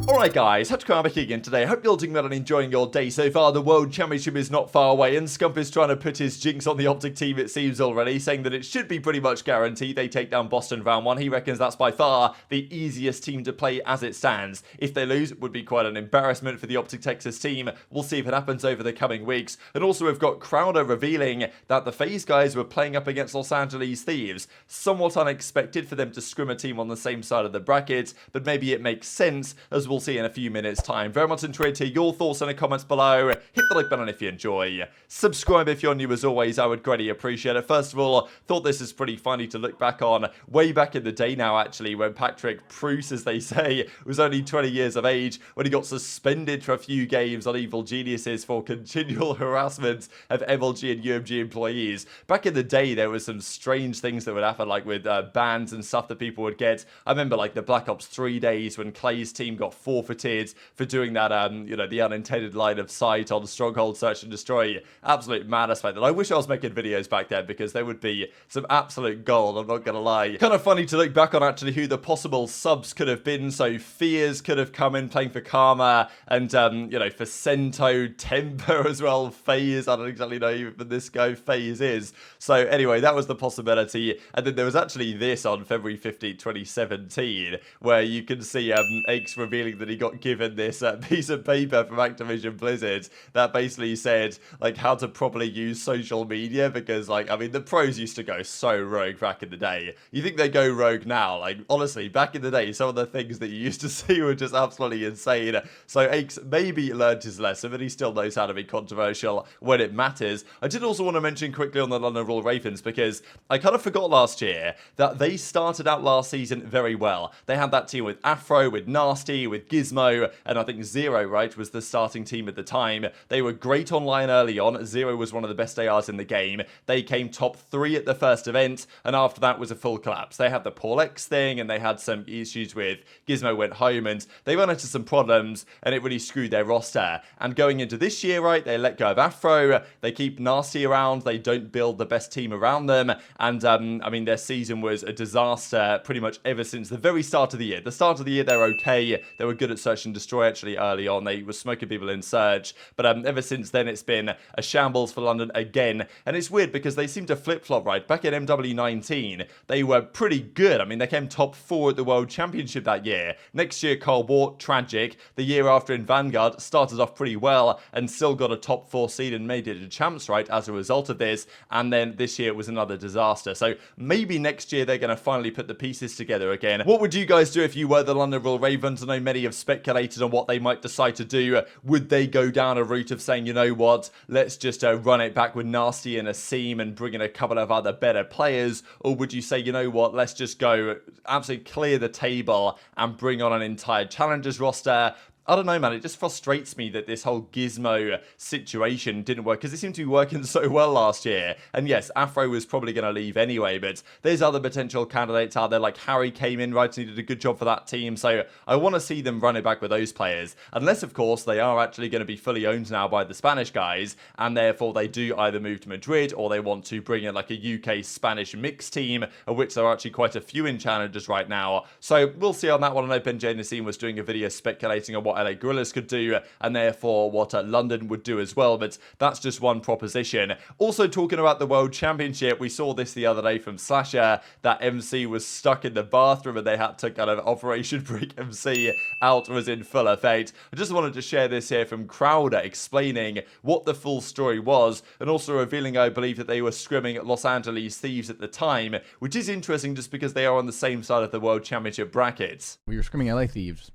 Alright guys, TacticalRab back again today. Hope you're doing well and enjoying your day so far. The World Championship is not far away and Scump is trying to put his jinx on the OpTic team, it seems already, saying that it should be pretty much guaranteed they take down Boston round 1. He reckons that's by far the easiest team to play as it stands. If they lose, it would be quite an embarrassment for the OpTic Texas team. We'll see if it happens over the coming weeks. And also we've got Crowder revealing that the FaZe guys were playing up against Los Angeles Thieves. Somewhat unexpected for them to scrim a team on the same side of the bracket, but maybe it makes sense, as we'll see in a few minutes time. Very much enjoyed to hear your thoughts in the comments below. Hit the like button if you enjoy. Subscribe if you're new as always, I would greatly appreciate it. First of all, thought this is pretty funny to look back on. Way back in the day now actually, when Patrick Pruce, as they say, was only 20 years of age, when he got suspended for a few games on Evil Geniuses for continual harassment of MLG and UMG employees. Back in the day, there was some strange things that would happen, like with bans and stuff that people would get. I remember like the Black Ops 3 days when Clay's team got forfeited for doing that, you know, the unintended line of sight on Stronghold Search and Destroy. Absolute madness like that. I wish I was making videos back then because there would be some absolute gold, I'm not gonna lie. Kind of funny to look back on actually who the possible subs could have been. So Fears could have come in playing for Karma, and you know, for Cento, Temper as well, FaZe, I don't exactly know who this guy FaZe is. So anyway, that was the possibility. And then there was actually this on February 15, 2017, where you can see aBeZy revealing that he got given this piece of paper from Activision Blizzard that basically said like how to properly use social media, because like, I mean, the pros used to go so rogue back in the day. You think they go rogue now? Like honestly, back in the day, some of the things that you used to see were just absolutely insane. So aBeZy maybe learned his lesson, but he still knows how to be controversial when it matters. I did also want to mention quickly on the London Royal Ravens, because I kind of forgot last year that they started out last season very well. They had that team with Afro, with Nasty, with Gizmo, and I think Zero, right, was the starting team at the time. They were great online early on. Zero was one of the best ARs in the game. They came top 3 at the first event, and after that was a full collapse. They had the Paul X thing, and they had some issues with Gizmo went home, and they ran into some problems, and it really screwed their roster. And going into this year, right, they let go of Afro, they keep Nasty around, they don't build the best team around them, and I mean, their season was a disaster pretty much ever since the very start of the year. The start of the year, they were okay. They were good at Search and Destroy actually early on. They were smoking people in Search, but ever since then, it's been a shambles for London again. And it's weird because they seem to flip-flop, right? Back in MW19, they were pretty good. I mean, they came top 4 at the World Championship that year. Next year, Cold War, tragic. The year after in Vanguard, started off pretty well and still got a top 4 seed and made it a champs, right, as a result of this. And then this year it was another disaster. So maybe next year they're going to finally put the pieces together again. What would you guys do if you were the London Royal Ravens? I know many have speculated on what they might decide to do. Would they go down a route of saying, you know what, let's just run it back with Nasty and Asim and bring in a couple of other better players? Or would you say, you know what, let's just go absolutely clear the table and bring on an entire challengers roster? I don't know, man. It just frustrates me that this whole Gizmo situation didn't work, because it seemed to be working so well last year. And yes, Afro was probably going to leave anyway, but there's other potential candidates out there. Like Harry came in, right, and he did a good job for that team. So I want to see them run it back with those players. Unless, of course, they are actually going to be fully owned now by the Spanish guys, and therefore they do either move to Madrid or they want to bring in like a UK-Spanish mixed team, of which there are actually quite a few in challengers right now. So we'll see on that one. I know JoeDeceives was doing a video speculating on what LA Guerrillas could do, and therefore what London would do as well, but that's just one proposition. Also talking about the World Championship, we saw this the other day from Slasher, that MC was stuck in the bathroom and they had to kind of Operation Break MC out, was in full effect. I just wanted to share this here from Crowder, explaining what the full story was, and also revealing, I believe, that they were scrimming at Los Angeles Thieves at the time, which is interesting just because they are on the same side of the World Championship brackets. We were scrimming LA Thieves.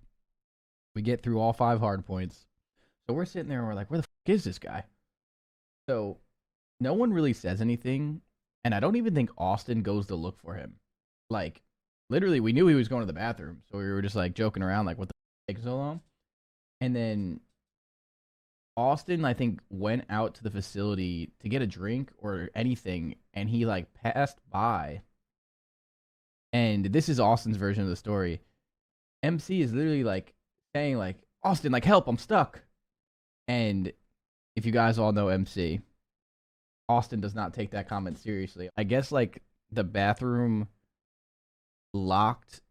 We get through all 5 hard points. So we're sitting there and we're like, where the fuck is this guy? So no one really says anything. And I don't even think Austin goes to look for him. Like, literally, we knew he was going to the bathroom. So we were just like joking around, like, what the fuck taking so long? And then Austin, I think, went out to the facility to get a drink or anything. And he like passed by. And this is Austin's version of the story. MC is literally like, saying like, Austin, like, help, I'm stuck. And if you guys all know MC, Austin does not take that comment seriously. I guess like the bathroom locked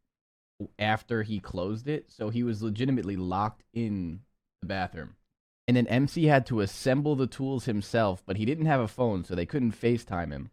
after he closed it, so he was legitimately locked in the bathroom. And then MC had to assemble the tools himself, but he didn't have a phone, so they couldn't FaceTime him.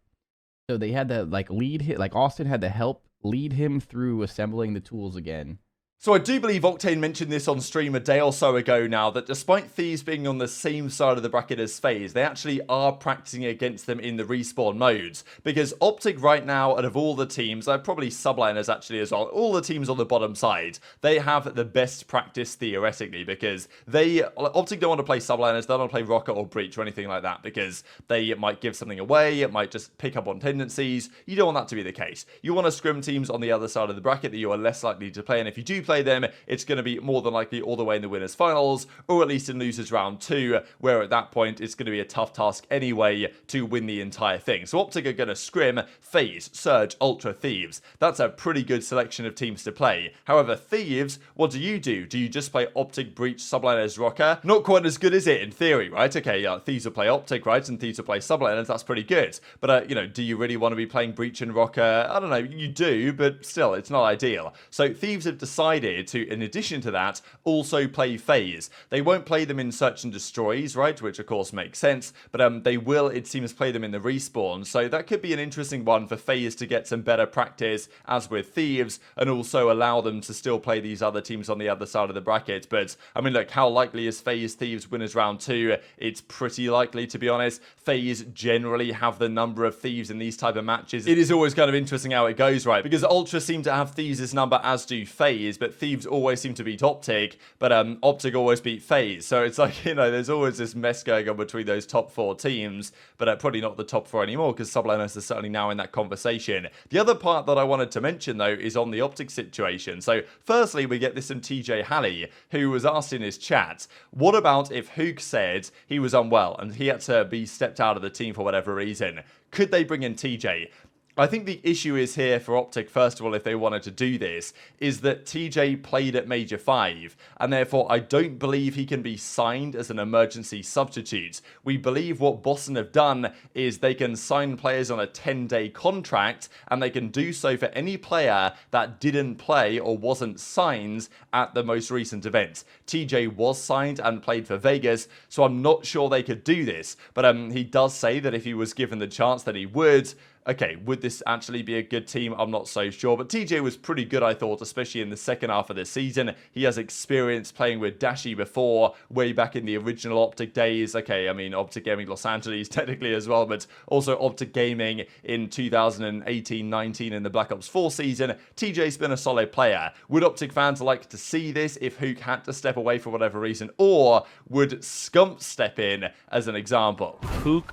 So they had to Austin had to help lead him through assembling the tools again. So I do believe Octane mentioned this on stream a day or so ago now, that despite Thieves being on the same side of the bracket as FaZe, they actually are practicing against them in the respawn modes. Because OpTic right now, out of all the teams, probably subliners actually as well, all the teams on the bottom side, they have the best practice theoretically, because OpTic don't want to play subliners, they don't want to play Rokkr or Breach or anything like that, because they might give something away, it might just pick up on tendencies. You don't want that to be the case. You want to scrim teams on the other side of the bracket that you are less likely to play, and if you do play them, it's going to be more than likely all the way in the winners finals, or at least in losers round 2, where at that point it's going to be a tough task anyway to win the entire thing. So OpTic are going to scrim FaZe, Surge, Ultra, Thieves. That's a pretty good selection of teams to play. However, Thieves, what do? Do you just play OpTic, Breach, subliners, Rokkr? Not quite as good, is it, in theory, right? Okay, yeah, Thieves will play OpTic, right, and Thieves will play subliners, that's pretty good. But, you know, do you really want to be playing Breach and Rokkr? I don't know, you do, but still, it's not ideal. So Thieves have decided to, in addition to that, also play FaZe. They won't play them in Search and Destroys, right, which of course makes sense, but they will, it seems, play them in the respawn, so that could be an interesting one for FaZe to get some better practice, as with Thieves, and also allow them to still play these other teams on the other side of the bracket. But, I mean, look, how likely is FaZe Thieves winners round 2? It's pretty likely, to be honest. FaZe generally have the number of Thieves in these type of matches. It is always kind of interesting how it goes, right, because Ultra seem to have Thieves' number, as do FaZe, but Thieves always seem to beat OpTic, but OpTic always beat FaZe. So it's like, you know, there's always this mess going on between those top 4 teams, but probably not the top 4 anymore, because subliners are certainly now in that conversation. The other part that I wanted to mention, though, is on the OpTic situation. So firstly, we get this from TJHaLy, who was asked in his chat, what about if Huke said he was unwell and he had to be stepped out of the team for whatever reason? Could they bring in TJ? I think the issue is here for OpTic, first of all, if they wanted to do this, is that TJ played at Major 5, and therefore I don't believe he can be signed as an emergency substitute. We believe what Boston have done is they can sign players on a 10-day contract, and they can do so for any player that didn't play or wasn't signed at the most recent event. TJ was signed and played for Vegas, so I'm not sure they could do this, but he does say that if he was given the chance that he would. Okay, would this actually be a good team? I'm not so sure, but TJ was pretty good, I thought, especially in the second half of the season. He has experience playing with Dashy before, way back in the original OpTic days. Okay, I mean, OpTic Gaming Los Angeles technically as well, but also OpTic Gaming in 2018-19 in the Black Ops 4 season. TJ's been a solid player. Would OpTic fans like to see this if Huke had to step away for whatever reason, or would Scump step in as an example? Huke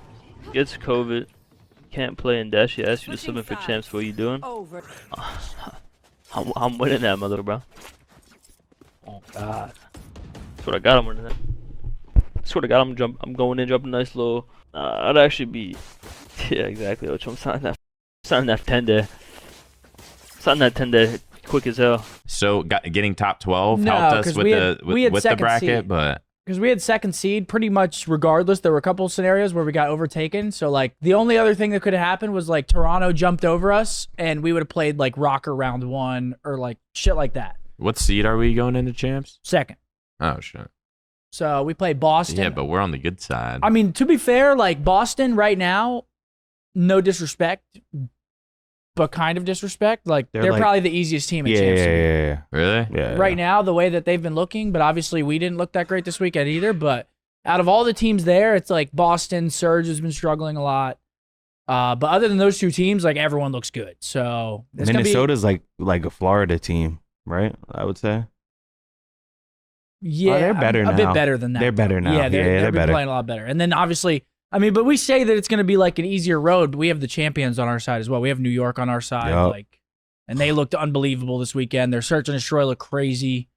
gets COVID. Can't play in Dashy. I asked you to sub in for champs. What are you doing? I'm winning that, my little bro. Oh God. Swear to God, I'm winning that. Swear to God, I'm going in, dropping a nice little. I'd actually be. Yeah, exactly. Which I'm signing that 10-day. Signing that 10-day quick as hell. So getting top 12 helped us with the bracket, seed. But. Because we had second seed pretty much regardless. There were a couple of scenarios where we got overtaken. So, like, the only other thing that could have happened was, like, Toronto jumped over us and we would have played, like, Rokkr round 1 or, like, shit like that. What seed are we going into champs? Second. Oh, shit. So, we play Boston. Yeah, but we're on the good side. I mean, to be fair, like, Boston right now, no disrespect, but kind of disrespect. Like, they're like, probably the easiest team in champs. Yeah. Really? Yeah. Right now, the way that they've been looking, but obviously we didn't look that great this weekend either. But out of all the teams there, it's like Boston, Surge has been struggling a lot. But other than those two teams, like, everyone looks good. So Minnesota's like a Florida team, right? I would say. Yeah, they're better now. A bit better than that. They're better now. Yeah, they're better. Playing a lot better. And then obviously, I mean, but we say that it's going to be like an easier road, but we have the champions on our side as well. We have New York on our side, and they looked unbelievable this weekend. Their search and destroy looked crazy.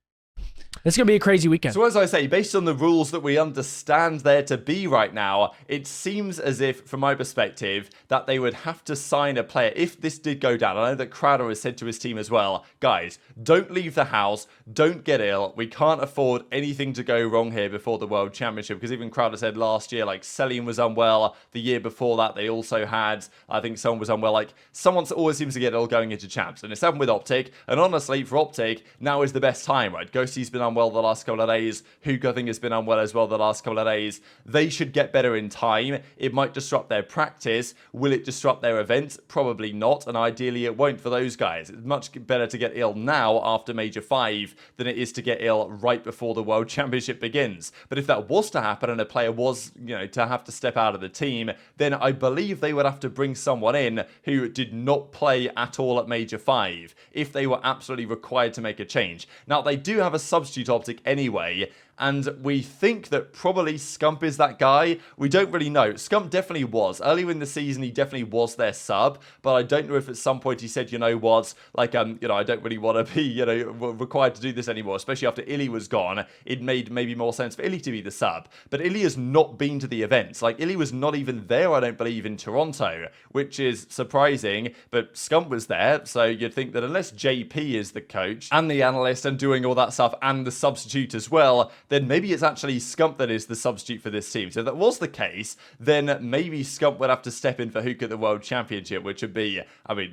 It's going to be a crazy weekend. So as I say, based on the rules that we understand there to be right now, it seems as if, from my perspective, that they would have to sign a player if this did go down. I know that Crowder has said to his team as well, guys, don't leave the house, don't get ill. We can't afford anything to go wrong here before the World Championship, because even Crowder said last year, like, Cellium was unwell. The year before that, they also had, I think someone was unwell. Like, someone always seems to get ill going into champs, and it's happened with OpTic, and honestly, for OpTic, now is the best time, right? Ghosty's been unwell the last couple of days. Huke, I think, has been unwell as well the last couple of days. They should get better in time. It might disrupt their practice. Will it disrupt their events? Probably not, and ideally it won't for those guys. It's much better to get ill now after Major 5 than it is to get ill right before the World Championship begins. But if that was to happen and a player was, to have to step out of the team, then I believe they would have to bring someone in who did not play at all at Major 5 if they were absolutely required to make a change. Now, they do have a substitute OpTic anyway, and we think that probably Scump is that guy. We don't really know. Scump definitely was. Earlier in the season, he definitely was their sub, but I don't know if at some point he said, I don't really want to be, required to do this anymore, especially after iLLeY was gone. It made maybe more sense for iLLeY to be the sub. But iLLeY has not been to the events. Like, iLLeY was not even there, I don't believe, in Toronto, which is surprising, but Scump was there, so you'd think that unless JP is the coach and the analyst and doing all that stuff and the substitute as well, then maybe it's actually Scump that is the substitute for this team. So if that was the case, then maybe Scump would have to step in for Huke at the World Championship, which would be,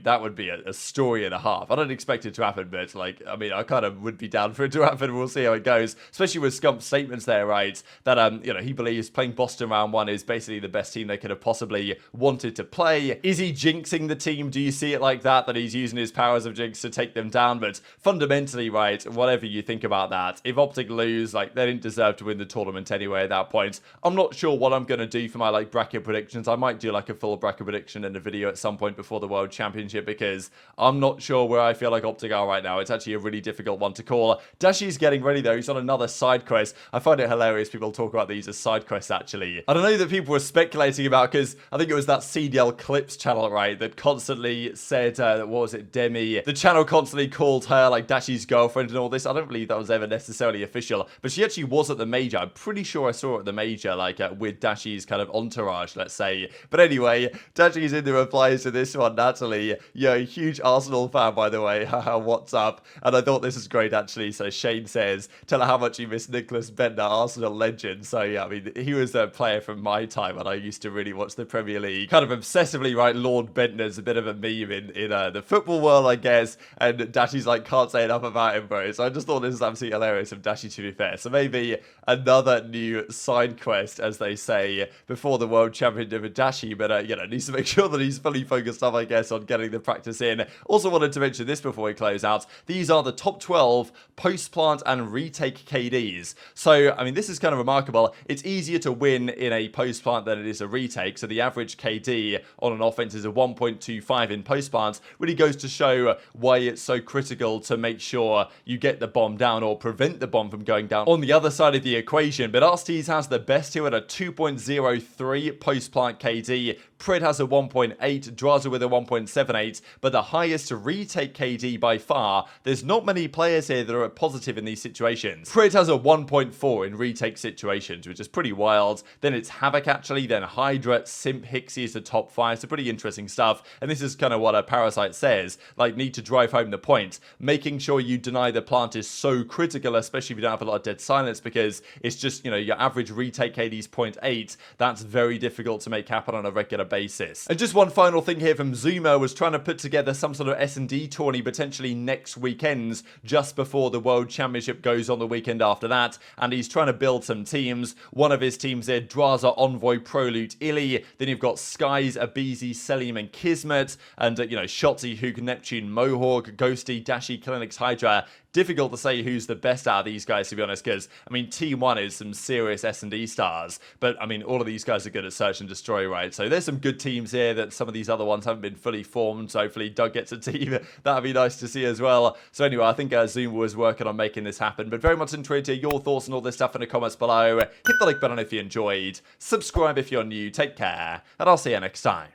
that would be a story and a half. I don't expect it to happen, but I kind of would be down for it to happen. We'll see how it goes, especially with Scump's statements there, right? That, he believes playing Boston round 1 is basically the best team they could have possibly wanted to play. Is he jinxing the team? Do you see it like that he's using his powers of jinx to take them down? But fundamentally, right, whatever you think about that, if OpTic lose, they didn't deserve to win the tournament anyway at that point. I'm not sure what I'm going to do for my bracket predictions. I might do a full bracket prediction in a video at some point before the World Championship, because I'm not sure where I feel like OpTic are right now. It's actually a really difficult one to call. Dashy's getting ready though. He's on another side quest. I find it hilarious people talk about these as side quests actually. I don't know that people were speculating about, because I think it was that CDL Clips channel, right, that constantly said, what was it, Demi? The channel constantly called her Dashy's girlfriend and all this. I don't believe that was ever necessarily official, but she actually was at the major. I'm pretty sure I saw it at the major, with Dashy's kind of entourage, let's say. But anyway, Dashy's in the replies to this one, Natalie. Huge Arsenal fan, by the way. What's up? And I thought this was great, actually. So Shane says, tell her how much you miss Nicholas Bentner, Arsenal legend. So yeah, he was a player from my time, and I used to really watch the Premier League. Kind of obsessively, right? Lord Bentner's a bit of a meme in the football world, I guess. And Dashy's can't say enough about him, bro. So I just thought this was absolutely hilarious of Dashy, to be fair. So maybe another new side quest, as they say, before the World Championship with Dashy, but needs to make sure that he's fully focused up, I guess, on getting the practice in. Also wanted to mention this before we close out. These are the top 12 post-plant and retake KDs. So, this is kind of remarkable. It's easier to win in a post-plant than it is a retake, so the average KD on an offense is a 1.25 in post-plant. Really goes to show why it's so critical to make sure you get the bomb down or prevent the bomb from going down on the other side of the equation. But Arcitys has the best here at a 2.03 post-plant KD. Pred has a 1.8, Drazah with a 1.78, but the highest retake KD by far. There's not many players here that are positive in these situations. Pred has a 1.4 in retake situations, which is pretty wild. Then it's Havoc, actually, then Hydra, Simp, Hicksy is the top 5, so pretty interesting stuff. And this is kind of what a Parasite says, need to drive home the point. Making sure you deny the plant is so critical, especially if you don't have a lot of dead silence, because it's just, your average retake KD is 0.8. That's very difficult to make happen on a regular basis. And just one final thing here from Zuma was trying to put together some sort of S&D tourney potentially next weekends, just before the World Championship goes on the weekend after that, and he's trying to build some teams. One of his teams there, Drazah, Envoy, Prolute, iLLeY. Then you've got Skies, aBeZy, Cellium, and Kismet, and Shotzzy, Huke, Neptune, Mohawk, Ghosty, Dashy, CleanX, Hydra. Difficult to say who's the best out of these guys, to be honest, because, Team 1 is some serious S&D stars, but, all of these guys are good at search and destroy, right? So there's some good teams here that some of these other ones haven't been fully formed, so hopefully Doug gets a team. That'd be nice to see as well. So anyway, I think Zoom was working on making this happen, but very much interested to hear your thoughts on all this stuff in the comments below. Hit the like button if you enjoyed, subscribe if you're new, take care, and I'll see you next time.